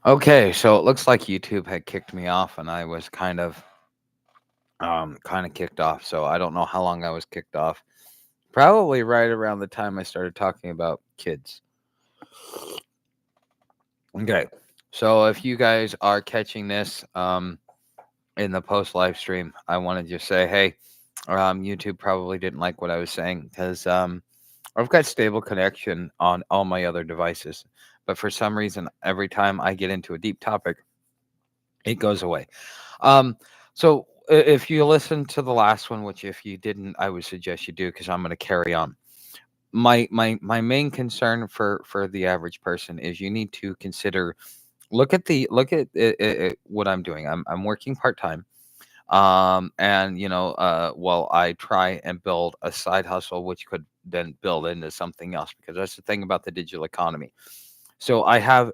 Okay, so it looks like YouTube had kicked me off, and I was kind of kicked off. So I don't know how long I was kicked off. Probably right around the time I started talking about kids. Okay, so if you guys are catching this in the post live stream, I want to just say, hey, YouTube probably didn't like what I was saying because I've got stable connection on all my other devices, but for some reason, every time I get into a deep topic, it goes away. Um, so if you listen to the last one, which if you didn't, I would suggest you do because I'm going to carry on. My main concern for the average person is you need to consider look at what I'm doing. I'm working part time. And while I try and build a side hustle, which could then build into something else, because that's the thing about the digital economy. So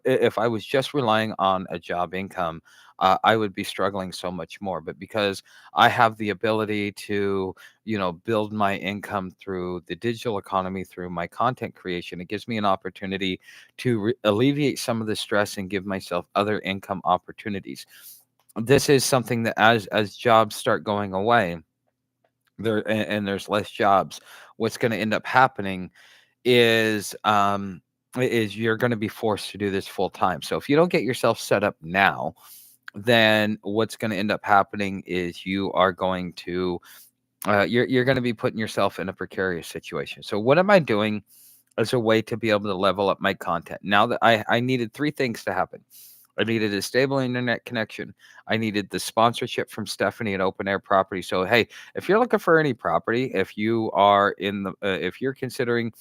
if I was just relying on a job income, I would be struggling so much more. But because I have the ability to, build my income through the digital economy, through my content creation, it gives me an opportunity to alleviate some of the stress and give myself other income opportunities. This is something that as jobs start going away, and there's less jobs, what's going to end up happening is you're going to be forced to do this full time. So if you don't get yourself set up now, then what's going to end up happening is you are going to you're going to be putting yourself in a precarious situation. So what am I doing as a way to be able to level up my content? Now that I needed three things to happen. I needed a stable internet connection. I needed the sponsorship from Stephanie at Open Air Property. So hey, if you're looking for any property, if you are if you're considering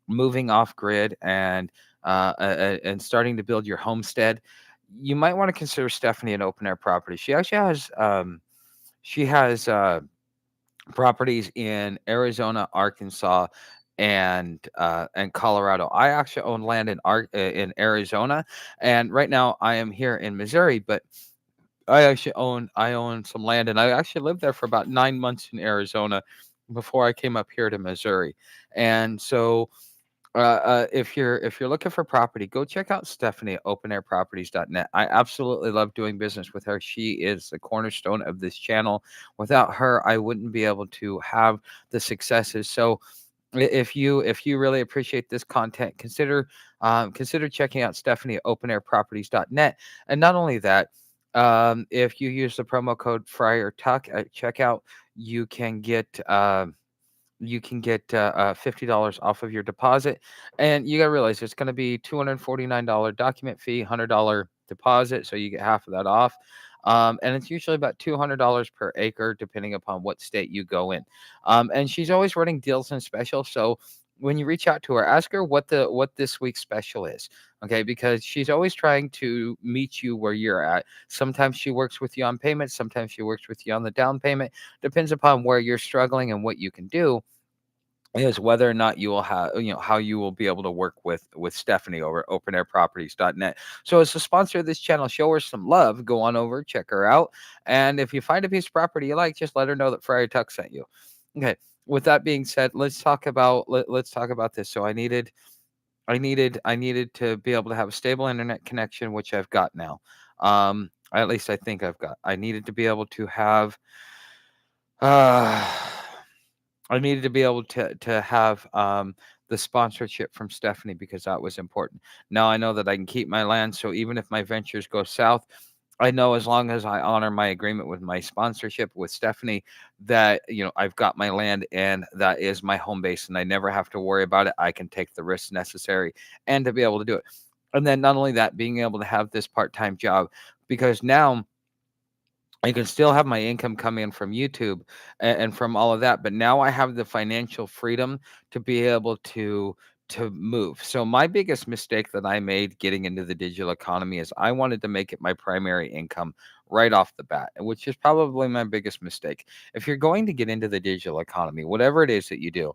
moving off grid and starting to build your homestead, you might want to consider Stephanie an open air property. She actually has properties in Arizona, Arkansas, and Colorado. I actually own land in Arizona, and right now I am here in Missouri, but I own some land, and I actually lived there for about 9 months in Arizona before I came up here to Missouri. And so if you're looking for property, go check out Stephanie at openairproperties.net. I absolutely love doing business with her. She is the cornerstone of this channel. Without her, I wouldn't be able to have the successes. So if you really appreciate this content, consider checking out Stephanie at openairproperties.net. And not only that, if you use the promo code Friar Tuck at checkout, you can get $50 off of your deposit. And you got to realize it's going to be $249 document fee, $100 deposit. So you get half of that off. And it's usually about $200 per acre, depending upon what state you go in. And she's always running deals and specials. So when you reach out to her, ask her what this week's special is. Okay, because she's always trying to meet you where you're at. Sometimes she works with you on payments, sometimes she works with you on the down payment. Depends upon where you're struggling and what you can do, is whether or not you will have, how you will be able to work with Stephanie over at openairproperties.net. So as a sponsor of this channel, show her some love. Go on over, check her out, and if you find a piece of property you like, just let her know that Friar Tuck sent you. Okay, with that being said, let's talk about this. So I needed to be able to have a stable internet connection, which I've got now. At least I think I've got. I needed to be able to have uh I needed to be able to have the sponsorship from Stephanie, because that was important. Now I know that I can keep my land, so even if my ventures go south, I know as long as I honor my agreement with my sponsorship with Stephanie, that I've got my land and that is my home base, and I never have to worry about it. I can take the risks necessary and to be able to do it. And then not only that, being able to have this part-time job, because now I can still have my income come in from YouTube and from all of that, but now I have the financial freedom to be able to move. So my biggest mistake that I made getting into the digital economy is I wanted to make it my primary income right off the bat, which is probably my biggest mistake. If you're going to get into the digital economy, whatever it is that you do,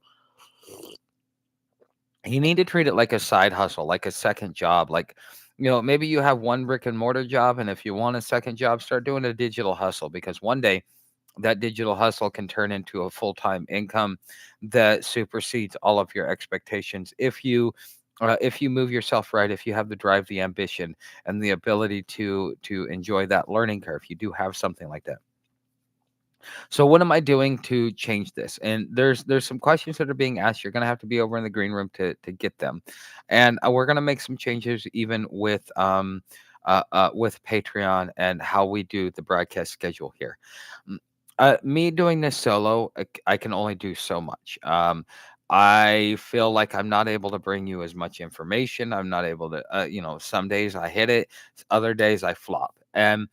you need to treat it like a side hustle, like a second job. Like, maybe you have one brick and mortar job, and if you want a second job, start doing a digital hustle, because one day that digital hustle can turn into a full-time income that supersedes all of your expectations if you if you move yourself right, if you have the drive, the ambition, and the ability to enjoy that learning curve, you do have something like that. So what am I doing to change this? And there's some questions that are being asked. You're going to have to be over in the green room to get them, and we're going to make some changes even with Patreon and how we do the broadcast schedule here. Mm, me doing this solo, I can only do so much. I feel like I'm not able to bring you as much information. I'm not able to, some days I hit it, other days I flop, and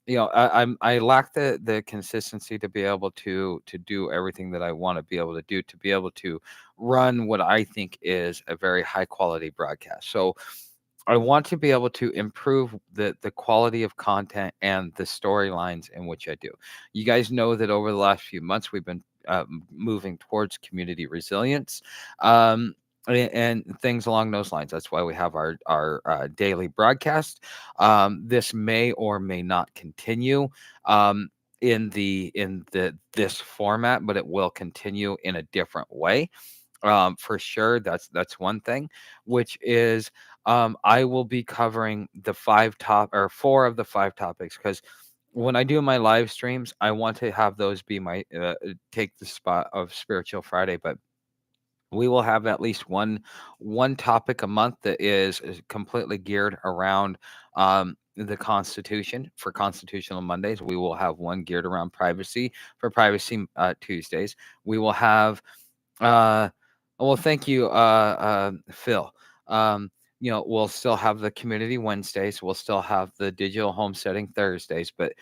I lack the consistency to be able to do everything that I want to be able to do, to be able to run what I think is a very high quality broadcast. So I want to be able to improve the quality of content and the storylines in which I do. You guys know that over the last few months we've been moving towards community resilience. And things along those lines. That's why we have our daily broadcast. This may or may not continue in the this format, but it will continue in a different way. For sure, that's one thing, which is I will be covering the four of the five topics, because when I do my live streams, I want to have those be my take the spot of Spiritual Friday, but we will have at least one topic a month that is completely geared around the Constitution. For Constitutional Mondays, we will have one geared around privacy for Privacy Tuesdays. We will have uh, well, thank you, Phil. Um, we'll still have the community Wednesdays. We'll still have the digital homesteading Thursdays, but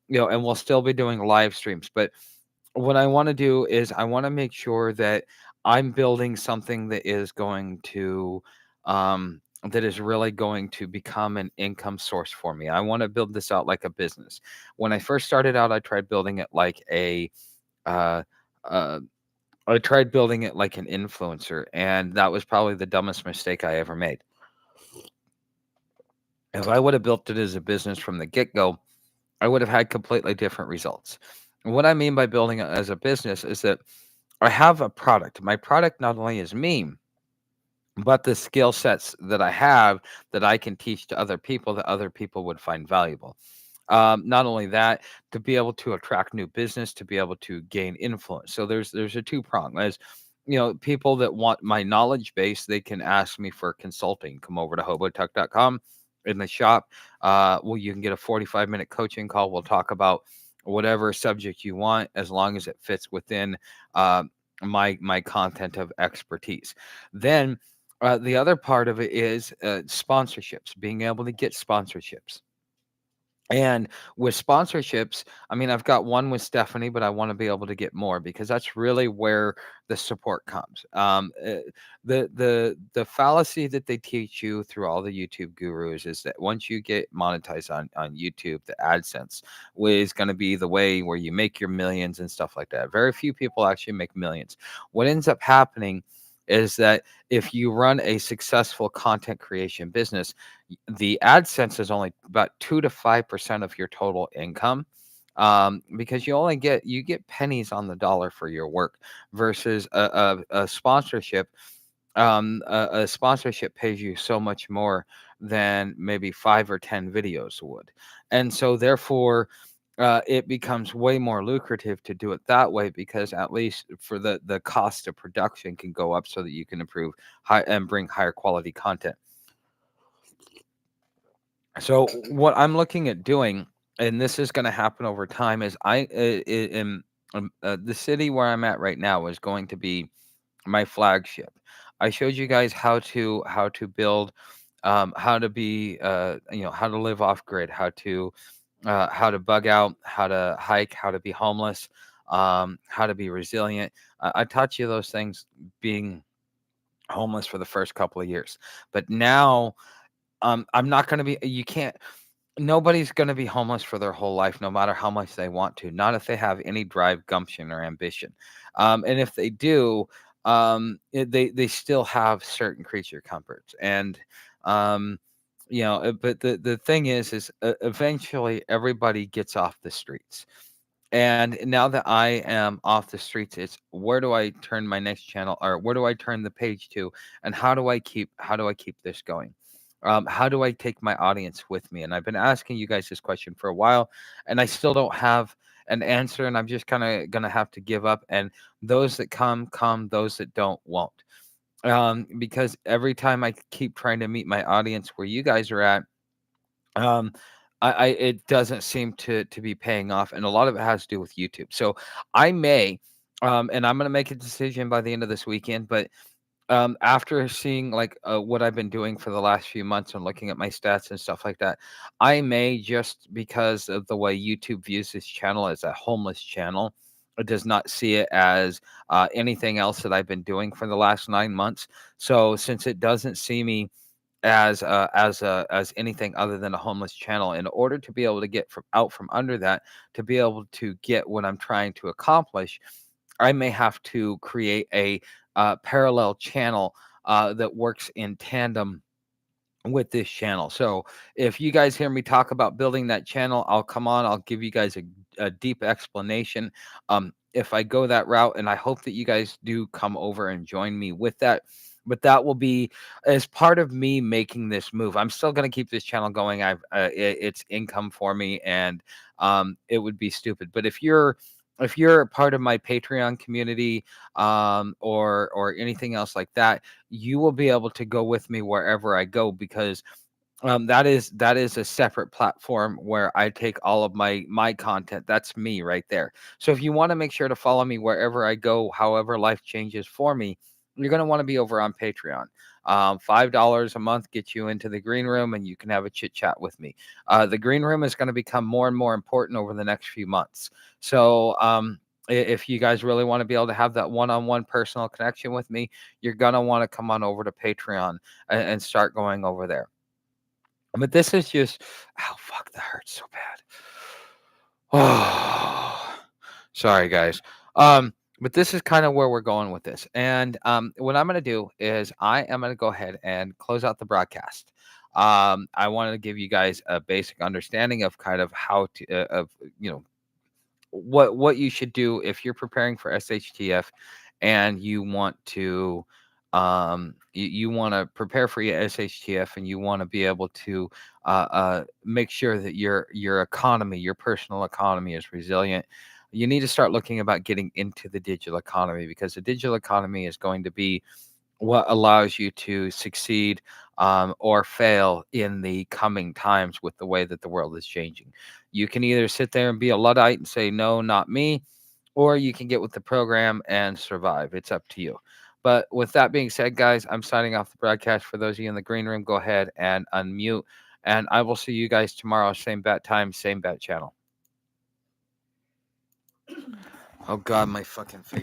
and we'll still be doing live streams. But what I want to do is I want to make sure that I'm building something that is going to that is really going to become an income source for me. I want to build this out like a business. When I first started out, uh, uh, I tried building it like an influencer, and that was probably the dumbest mistake I ever made. If I would have built it as a business from the get go, I would have had completely different results. And what I mean by building it as a business is that I have a product. My product not only is me, but the skill sets that I have that I can teach to other people that other people would find valuable. Not only that, to be able to attract new business, to be able to gain influence. So there's a two prong. As people that want my knowledge base, they can ask me for consulting. Come over to hobotuck.com in the shop. Well, you can get a 45-minute coaching call. We'll talk about whatever subject you want, as long as it fits within uh, my content of expertise. Then the other part of it is sponsorships, being able to get sponsorships. And with sponsorships, I mean, I've got one with Stephanie, but I want to be able to get more, because that's really where the support comes. The fallacy that they teach you through all the YouTube gurus is that once you get monetized on YouTube, the AdSense is going to be the way where you make your millions and stuff like that. Very few people actually make millions. What ends up happening is that if you run a successful content creation business, the AdSense is only about 2 to 5% of your total income, because you get pennies on the dollar for your work, versus a sponsorship. A sponsorship pays you so much more than maybe 5 or 10 videos would, and so therefore. It becomes way more lucrative to do it that way, because at least for the cost of production can go up, so that you can improve high and bring higher quality content. So what I'm looking at doing, and this is going to happen over time, is am the city where I'm at right now is going to be my flagship. I showed you guys how to build, how to be, how to live off grid, how to bug out, how to hike, how to be homeless, how to be resilient. I taught you those things being homeless for the first couple of years, but now I'm not going to be. You can't. Nobody's going to be homeless for their whole life, no matter how much they want to. Not if they have any drive, gumption, or ambition. And if they do, they still have certain creature comforts. And um, but the thing is eventually everybody gets off the streets. And now that I am off the streets, it's where do I turn my next channel, or where do I turn the page to, and how do I keep this going? How do I take my audience with me? And I've been asking you guys this question for a while, and I still don't have an answer, and I'm just kind of gonna have to give up. And those that come, those that don't won't. Because every time I keep trying to meet my audience where you guys are at, um, I it doesn't seem to be paying off, and a lot of it has to do with YouTube. So I may, and I'm gonna make a decision by the end of this weekend. But after seeing like what I've been doing for the last few months and looking at my stats and stuff like that, I may, just because of the way YouTube views this channel as a homeless channel, it does not see it as anything else that I've been doing for the last 9 months. So since it doesn't see me as anything other than a homeless channel, in order to be able to get from under that, to be able to get what I'm trying to accomplish, I may have to create a parallel channel that works in tandem with this channel. So if you guys hear me talk about building that channel, I'll come on, I'll give you guys a deep explanation. If I go that route, and I hope that you guys do come over and join me with that. But that will be as part of me making this move. I'm still going to keep this channel going. It's income for me, and it would be stupid. But if you're a part of my Patreon community, or anything else like that, you will be able to go with me wherever I go, because that is a separate platform where I take all of my content. That's me right there. So if you want to make sure to follow me wherever I go, however life changes for me, you're going to want to be over on Patreon. $5 a month gets you into the green room, and you can have a chit chat with me. The green room is going to become more and more important over the next few months. So if you guys really want to be able to have that one-on-one personal connection with me, you're going to want to come on over to Patreon and start going over there. But this is just, oh fuck, that hurts so bad. Oh, sorry guys. But this is kind of where we're going with this. And what I'm gonna do is I am gonna go ahead and close out the broadcast. I wanted to give you guys a basic understanding of kind of how to of what you should do if you're preparing for SHTF, and you want to you want to prepare for your SHTF, and you want to be able to make sure that your economy, your personal economy, is resilient. You need to start looking about getting into the digital economy, because the digital economy is going to be what allows you to succeed or fail in the coming times with the way that the world is changing. You can either sit there and be a Luddite and say, no, not me, or you can get with the program and survive. It's up to you. But with that being said, guys, I'm signing off the broadcast. For those of you in the green room, go ahead and unmute. And I will see you guys tomorrow, same bat time, same bat channel. Oh, God, my fucking face.